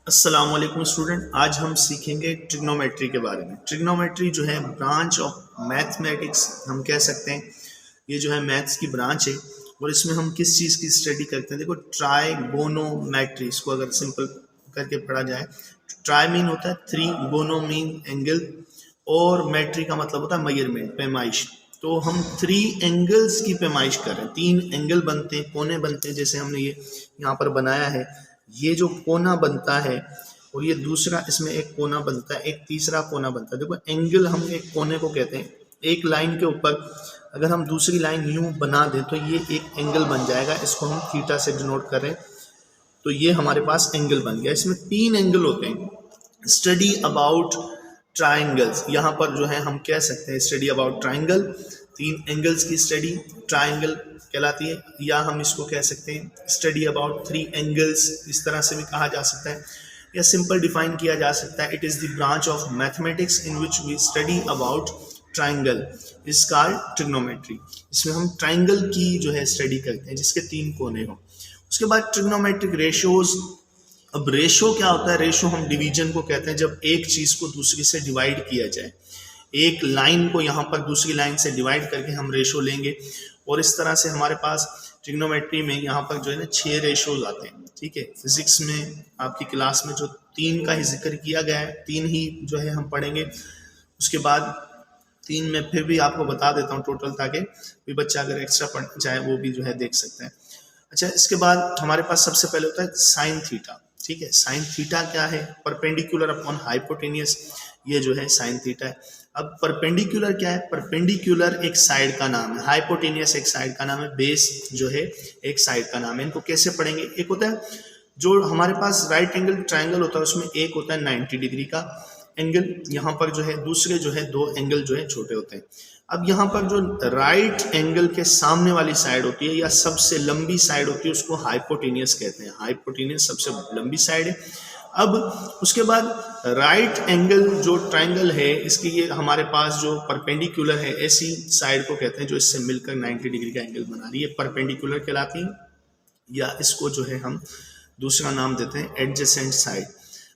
अस्सलाम वालेकुम स्टूडेंट। आज हम सीखेंगे ट्रिग्नोमेट्री के बारे में। ट्रिग्नोमेट्री जो है ब्रांच ऑफ मैथमेटिक्स हम कह सकते हैं। ये जो है मैथ्स की ब्रांच है और इसमें हम किस चीज़ की स्टडी करते हैं। देखो, ट्राइगोनोमेट्री, इसको अगर सिंपल करके पढ़ा जाए, ट्राई मीन होता है थ्री, गोनो मीन एंगल, और मेट्री का मतलब होता है मेजरमेंट, पैमाइश। तो हम थ्री एंगल्स की पैमाइश कर रहे हैं। तीन एंगल बनते हैं, कोने बनते हैं, जैसे हमने ये यहाँ पर बनाया है। ये जो कोना बनता है और ये दूसरा, इसमें एक कोना बनता है, एक तीसरा कोना बनता है। देखो, एंगल हम एक कोने को कहते हैं। एक लाइन के ऊपर अगर हम दूसरी लाइन यूं बना दें तो ये एक एंगल बन जाएगा। इसको हम थीटा से डिनोट कर रहे हैं, तो ये हमारे पास एंगल बन गया। इसमें तीन एंगल होते हैं। स्टडी अबाउट ट्राइंगल्स, यहाँ पर जो है हम कह सकते हैं स्टडी अबाउट ट्राइंगल। तीन एंगल्स की स्टडी ट्राइंगल कहलाती है, या हम इसको कह सकते हैं स्टडी अबाउट थ्री एंगल्स, इस तरह से भी कहा जा सकता है, या सिंपल डिफाइन किया जा सकता है। It is the branch of mathematics in which we study about triangle is called trigonometry. इसमें हम ट्राइंगल की जो है स्टडी करते हैं जिसके तीन कोने हो। उसके बाद ट्रिग्नोमेट्रिक रेशियोज। अब रेशो क्या होता है? रेशो हम डिवीजन को कहते हैं, जब एक चीज को दूसरी से डिवाइड किया जाए। एक लाइन को यहाँ पर दूसरी लाइन से डिवाइड करके हम रेशो लेंगे, और इस तरह से हमारे पास ट्रिग्नोमेट्री में यहाँ पर जो है ना 6 रेशोज आते हैं। ठीक है, फिजिक्स में आपकी क्लास में जो 3 का ही जिक्र किया गया है, 3 ही जो है हम पढ़ेंगे। उसके बाद 3 में फिर भी आपको बता देता हूँ टोटल, ताकि भी बच्चा अगर एक्स्ट्रा पढ़ना चाहे वो भी जो है देख सकता है। अच्छा, इसके बाद हमारे पास सबसे पहले होता है साइन थीटा। ठीक है, साइन थीटा क्या है? परपेंडिकुलर अपॉन हाइपोटेनियस, ये जो है साइन थीटा है। अब परपेंडिकुलर क्या है? परपेंडिकुलर एक साइड का नाम है, हाइपोटेनियस एक साइड का नाम है, बेस जो है एक साइड का नाम है। इनको कैसे पढ़ेंगे? एक होता है जो हमारे पास राइट एंगल ट्राइंगल होता है, उसमें एक होता है 90 डिग्री का एंगल, यहाँ पर जो है दूसरे जो है 2 एंगल जो है छोटे होते हैं। अब यहाँ पर जो राइट एंगल के सामने वाली साइड होती है या सबसे लंबी साइड होती है, उसको हाइपोटेनियस कहते हैं। हाइपोटेनियस सबसे लंबी साइड है। अब उसके बाद राइट एंगल जो ट्राइंगल है, इसकी ये हमारे पास जो परपेंडिकुलर है, ऐसी साइड को कहते हैं जो इससे मिलकर 90 डिग्री का एंगल बना रही है, परपेंडिकुलर कहलाती है। या इसको जो है हम दूसरा नाम देते हैं एडजेसेंट साइड।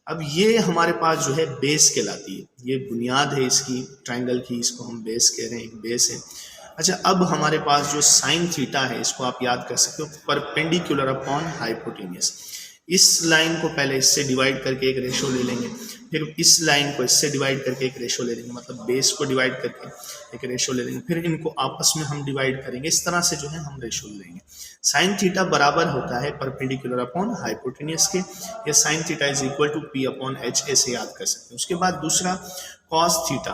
अब ये हमारे पास जो है बेस कहलाती है, ये बुनियाद है इसकी ट्राइंगल की, इसको हम बेस कह रहे हैं, एक बेस है। अच्छा, अब हमारे पास जो साइन थीटा है, इसको आप याद कर सकते हो, परपेंडिकुलर अपॉन हाइपोटेनियस। इस लाइन को पहले इससे डिवाइड करके एक रेशो ले लेंगे, फिर इस लाइन को इससे डिवाइड करके एक रेशो ले लेंगे, मतलब बेस को डिवाइड करके एक रेशो ले लेंगे, फिर इनको आपस में हम डिवाइड करेंगे। इस तरह से जो है हम रेशो लेंगे। साइन थीटा बराबर होता है परपेंडिकुलर अपॉन हाइपोटेनियस के, या sine theta is equal to P upon H, ऐसे याद कर सकते हैं। उसके बाद दूसरा कॉस थीटा,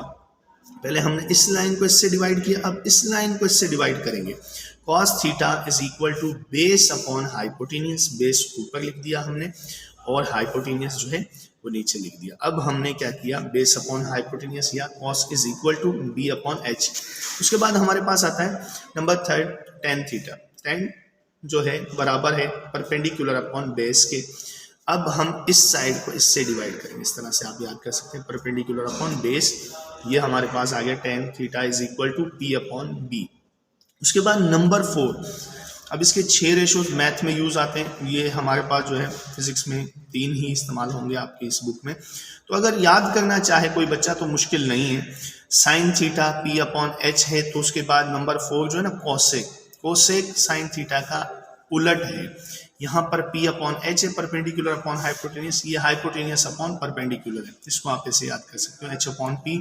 पहले हमने इस लाइन को इससे डिवाइड किया, अब इस लाइन को इससे डिवाइड करेंगे। Cos theta is equal to base upon hypotenuse, base ऊपर लिख दिया हमने और हाइपोटेनियस जो है वो नीचे लिख दिया। अब हमने क्या किया? बेस अपॉन हाइपोटेनियस, या cos is equal to B upon H. उसके बाद हमारे पास आता है नंबर 3 टेन थीटा। टेन जो है बराबर है परपेंडिकुलर अपॉन बेस के। अब हम इस साइड को इससे डिवाइड करेंगे, इस तरह से आप याद कर सकते हैं, परपेंडिकुलर अपॉन बेस। ये हमारे पास आ गया tan theta is equal to P upon B. उसके बाद नंबर 4, अब इसके 6 रेशोज मैथ में यूज आते हैं। ये हमारे पास जो है फिजिक्स में 3 ही इस्तेमाल होंगे आपकी इस बुक में। तो अगर याद करना चाहे कोई बच्चा तो मुश्किल नहीं है। Sine theta P upon H है, तो उसके बाद नंबर 4 जो है ना कोसेक, कोसेक साइन थीटा का उलट है। यहाँ पर P अपॉन एच है, परपेंडिकुलर अपॉन हाइपोटेनियस, ये हाइपोटेनियस अपॉन परपेंडिकुलर है, इसको आप ऐसे याद कर सकते हो, H अपॉन P।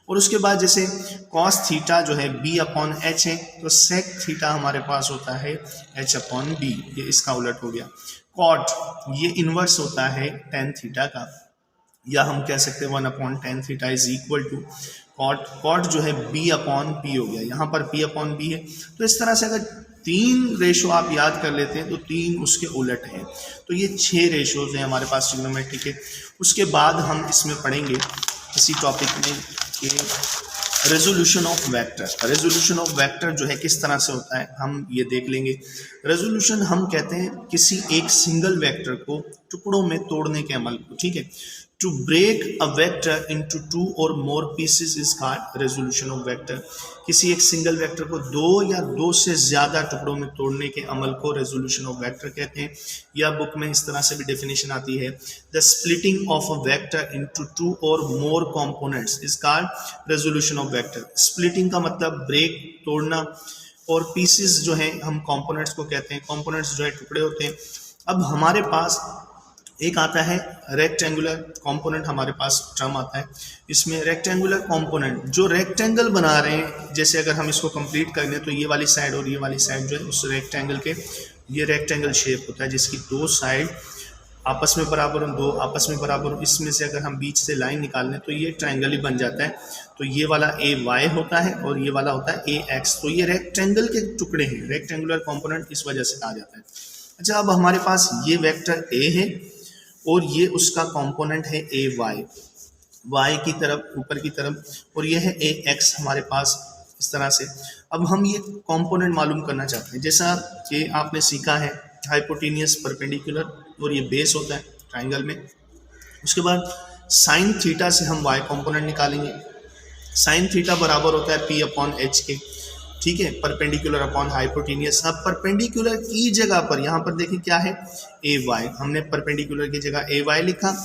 और उसके बाद जैसे कॉस थीटा जो है B अपॉन एच है, तो सेक थीटा हमारे पास होता है H अपॉन B, ये इसका उलट हो गया। कॉट ये इनवर्स होता है टेन थीटा का, या हम कह सकते हैं 1 upon tan theta is equal to cot. Cot जो है B अपॉन P हो गया, यहाँ पर P अपॉन B है। तो इस तरह से अगर 3 रेशो आप याद कर लेते हैं तो 3 उसके उलट हैं। तो ये 6 रेशोज हैं हमारे पास ट्रिग्नोमेट्री के। उसके बाद हम इसमें पढ़ेंगे इसी टॉपिक में कि resolution of vector. Resolution of vector जो है किस तरह से होता है हम ये देख लेंगे। रेजोल्यूशन हम कहते हैं किसी एक सिंगल वेक्टर को टुकड़ों में तोड़ने के अमल को। ठीक है, to break a vector into two और more pieces is called resolution of vector. किसी एक सिंगल वेक्टर को दो या दो से ज्यादा टुकड़ों में तोड़ने के अमल को रेजोल्यूशन ऑफ वेक्टर कहते हैं। या बुक में इस तरह से भी डेफिनेशन आती है, the splitting of a vector into two और more components is called resolution of vector. Splitting का मतलब ब्रेक, तोड़ना, और पीसेस जो है हम कंपोनेंट्स को कहते हैं। कंपोनेंट्स जो है टुकड़े होते हैं। अब हमारे पास एक आता है रेक्टेंगुलर कंपोनेंट, हमारे पास टर्म आता है इसमें रेक्टेंगुलर कंपोनेंट। जो रेक्टेंगल बना रहे हैं, जैसे अगर हम इसको कंप्लीट कर लें तो ये वाली साइड और ये वाली साइड जो है उस रेक्टेंगल के, ये रेक्टेंगल शेप होता है जिसकी दो साइड आपस में बराबर हो, दो आपस में बराबर हो। इसमें से अगर हम बीच से लाइन निकाल लें तो ये ट्रायंगल ही बन जाता है। तो ये वाला ए वाई होता है और ये वाला होता है ए एक्स। तो ये रेक्टेंगल के टुकड़े हैं, रेक्टेंगुलर कंपोनेंट इस वजह से कहा जाता है। अच्छा, अब हमारे पास ये वेक्टर ए है और ये उसका कंपोनेंट है ए वाई, वाई की तरफ, ऊपर की तरफ, और ये है ए एक्स हमारे पास इस तरह से। अब हम ये कंपोनेंट मालूम करना चाहते हैं। जैसा कि आपने सीखा है हाइपोटेनियस, परपेंडिकुलर, और ये बेस होता है ट्राइंगल में। उसके बाद साइन थीटा से हम वाई कंपोनेंट निकालेंगे। साइन थीटा बराबर होता है पी अपॉन एच के, ठीक है, परपेंडिकुलर अपॉन हाइपोटेनियस। अब परपेंडिकुलर की जगह पर यहाँ पर देखिए क्या है, ए वाई। हमने परपेंडिकुलर की जगह ए वाई लिखा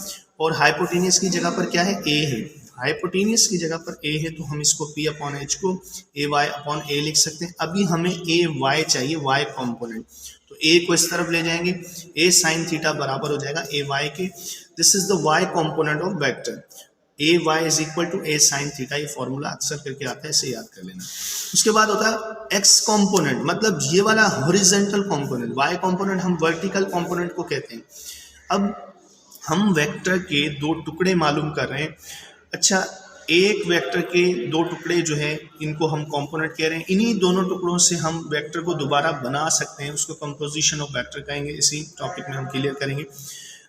और हाइपोटेनियस की जगह पर क्या है, ए है। हाइपोटेनियस की जगह पर ए है तो हम इसको पी अपॉन एच को ए वाई अपॉन ए लिख सकते हैं। अभी हमें ए वाई चाहिए, वाई कंपोनेंट, तो ए को इस तरफ ले जाएंगे, ए साइन थीटा बराबर हो जाएगा ए वाई के। This is the Y component of vector. A Y is equal to A sine theta. ये फॉर्मूला अक्सर करके आता है, इसे याद कर लेना। उसके बाद होता है एक्स कंपोनेंट, मतलब ये वाला हॉरिजॉन्टल कंपोनेंट। वाई कंपोनेंट हम वर्टिकल कंपोनेंट को कहते हैं। अब हम वेक्टर के दो टुकड़े मालूम कर रहे हैं। अच्छा, एक वेक्टर के दो टुकड़े जो है इनको हम कंपोनेंट कह रहे हैं। इन्हीं दोनों टुकड़ों से हम वेक्टर को दोबारा बना सकते हैं, उसको कंपोजिशन ऑफ वेक्टर कहेंगे। इसी टॉपिक में हम क्लियर करेंगे।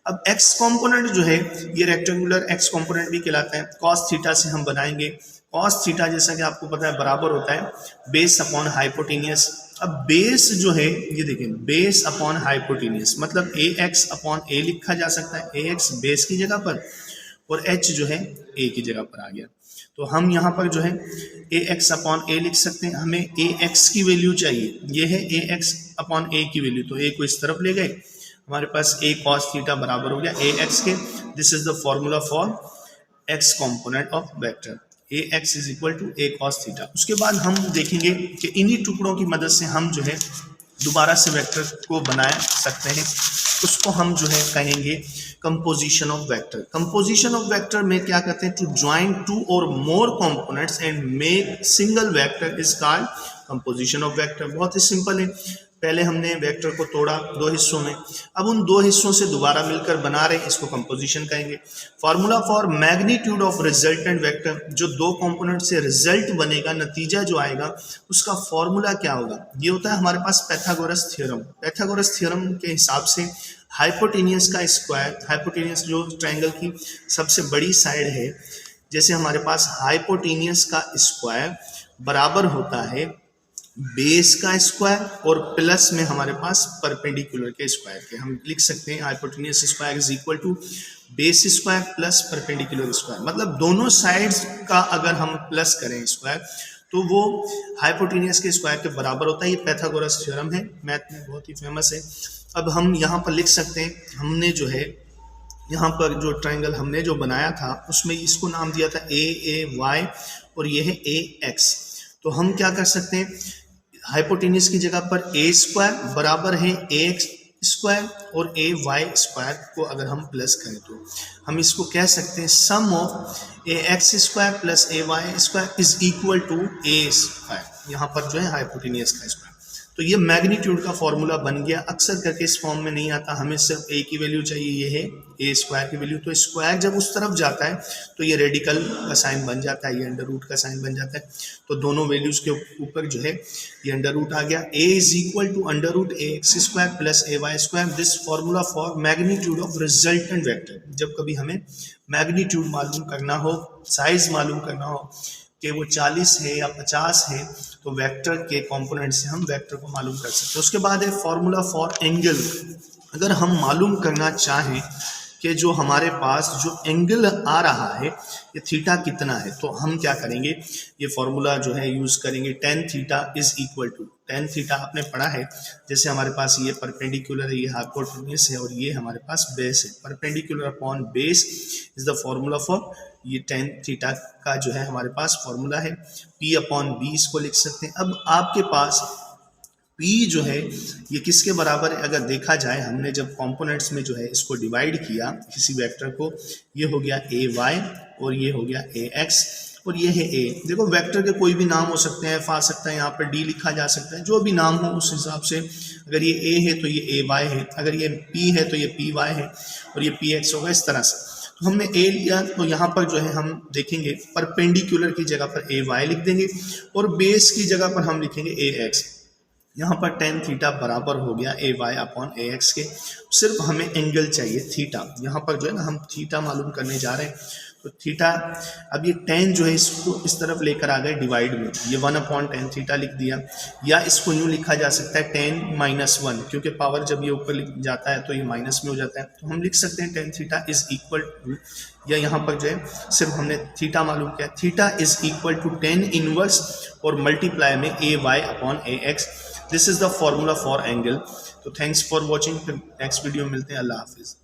अब एक्स कंपोनेंट जो है ये रेक्टेंगुलर एक्स कंपोनेंट भी कहलाता है। कॉस थीटा से हम बनाएंगे। कॉस थीटा जैसा कि आपको पता है बराबर होता है बेस अपॉन हाइपोटेनियस। अब बेस जो है ये देखें, बेस अपॉन हाइपोटेनियस, मतलब ए एक्स अपॉन ए लिखा जा सकता है। ए एक्स बेस की जगह पर और एच जो है ए की जगह पर आ गया। तो हम यहाँ पर जो है ए एक्स अपॉन ए लिख सकते हैं। हमें ए एक्स की वैल्यू चाहिए, ये है ए एक्स अपॉन ए की वैल्यू, तो ए को इस तरफ ले गए, हमारे पास ए कॉस थीटा बराबर हो गया ए एक्स के। This is the formula for X component of vector, A X is equal to A cos theta. उसके बाद हम देखेंगे कि इन्हीं टुकड़ों की मदद से हम जो है दोबारा से वेक्टर को बना सकते हैं। उसको हम जो है कहेंगे composition of vector. Composition of vector में क्या कहते हैं, टू ज्वाइन टू और more components and make single vector is called composition of vector. बहुत ही सिंपल है। पहले हमने वेक्टर को तोड़ा दो हिस्सों में, अब उन दो हिस्सों से दोबारा मिलकर बना रहे, इसको कंपोजिशन कहेंगे। Formula for magnitude of resultant vector, जो दो कंपोनेंट से रिजल्ट बनेगा, नतीजा जो आएगा उसका फॉर्मूला क्या होगा, ये होता है हमारे पास पैथागोरस थ्योरम। पैथागोरस थ्योरम के हिसाब से हाइपोटेनियस का स्क्वायर, हाइपोटेनियस जो ट्रायंगल की सबसे बड़ी साइड है, जैसे हमारे पास हाइपोटेनियस का स्क्वायर बराबर होता है बेस का स्क्वायर और प्लस में हमारे पास परपेंडिकुलर के स्क्वायर के। हम लिख सकते हैं hypotenuse square is equal to base square plus perpendicular square. मतलब दोनों साइड्स का अगर हम प्लस करें स्क्वायर तो वो हाइपोटेनियस के स्क्वायर के बराबर होता है। ये पैथागोरस थ्योरम है, मैथ में बहुत ही फेमस है। अब हम यहाँ पर लिख सकते हैं, हमने जो है यहाँ पर जो ट्रायंगल हमने जो बनाया था उसमें इसको नाम दिया था ए वाई और ये है ए एक्स। तो हम क्या कर सकते हैं, हाइपोटेनियस की जगह पर ए स्क्वायर बराबर है ए एक्स स्क्वायर और ए वाई स्क्वायर को अगर हम प्लस करें तो हम इसको कह सकते हैं sum of A X square plus A Y square is equal to A square. यहाँ पर जो है हाइपोटेनियस का स्क्वायर। तो ये मैग्नीट्यूड का फॉर्मूला बन गया। अक्सर करके इस फॉर्म में नहीं आता, हमें सिर्फ ए की वैल्यू चाहिए, ये है ए स्क्वायर की वैल्यू। तो स्क्वायर जब उस तरफ जाता है तो ये रेडिकल का साइन बन जाता है, ये अंडर रूट का साइन बन जाता है। तो दोनों वैल्यूज के ऊपर जो है ये अंडर रूट आ गया। A is equal to under root A X square plus A Y square. This formula for magnitude of resultant vector. जब कभी हमें मैग्नीट्यूड मालूम करना हो, साइज मालूम करना हो कि वो 40 है या 50 है, तो वेक्टर के कंपोनेंट से हम वेक्टर को मालूम कर सकते हैं। उसके बाद है फॉर्मूला फॉर एंगल। अगर हम मालूम करना चाहें कि जो हमारे पास जो एंगल आ रहा है ये थीटा कितना है, तो हम क्या करेंगे, ये फॉर्मूला जो है यूज करेंगे। Tan theta is equal to, tan theta आपने पढ़ा है, जैसे हमारे पास ये परपेंडिकुलर है, ये हाइपोटेन्यूज है और ये हमारे पास बेस है। Perpendicular upon base is the formula for ये टेन थीटा का जो है हमारे पास फॉर्मूला है। पी अपॉन बी इसको लिख सकते हैं। अब आपके पास P जो है ये किसके बराबर है, अगर देखा जाए हमने जब कंपोनेंट्स में जो है इसको डिवाइड किया किसी वेक्टर को, ये हो गया ए वाई और ये हो गया ए एक्स और ये है ए। देखो वेक्टर के कोई भी नाम हो सकते हैं, आ सकता है, यहाँ पर डी लिखा जा सकता है, जो भी नाम हो उस हिसाब से। अगर ये ए है तो ये ए वाई है, अगर ये पी है तो ये पी वाई है और ये पी एक्स होगा, इस तरह से। तो हमने ए लिया तो यहाँ पर जो है हम देखेंगे परपेंडिकुलर की जगह पर ए वाई लिख देंगे और बेस की जगह पर हम लिखेंगे ए एक्स। यहाँ पर टेन थीटा बराबर हो गया ए वाई अपॉन ए एक्स के। सिर्फ हमें एंगल चाहिए थीटा, यहाँ पर जो है ना हम थीटा मालूम करने जा रहे हैं। तो थीटा, अब ये टेन जो है इसको इस तरफ लेकर आ गए डिवाइड में, ये वन अपॉन टेन थीटा लिख दिया, या इसको यूँ लिखा जा सकता है टेन माइनस वन, क्योंकि पावर जब ये ऊपर जाता है तो ये माइनस में हो जाता है। तो हम लिख सकते हैं tan theta is equal to, या यहाँ पर जो है सिर्फ हमने थीटा मालूम किया, theta is equal to tan inverse और मल्टीप्लाई में A Y upon A X. This is the formula for angle. तो थैंक्स फॉर वॉचिंग, फिर नेक्स्ट वीडियो में मिलते हैं। अल्लाह हाफिज़।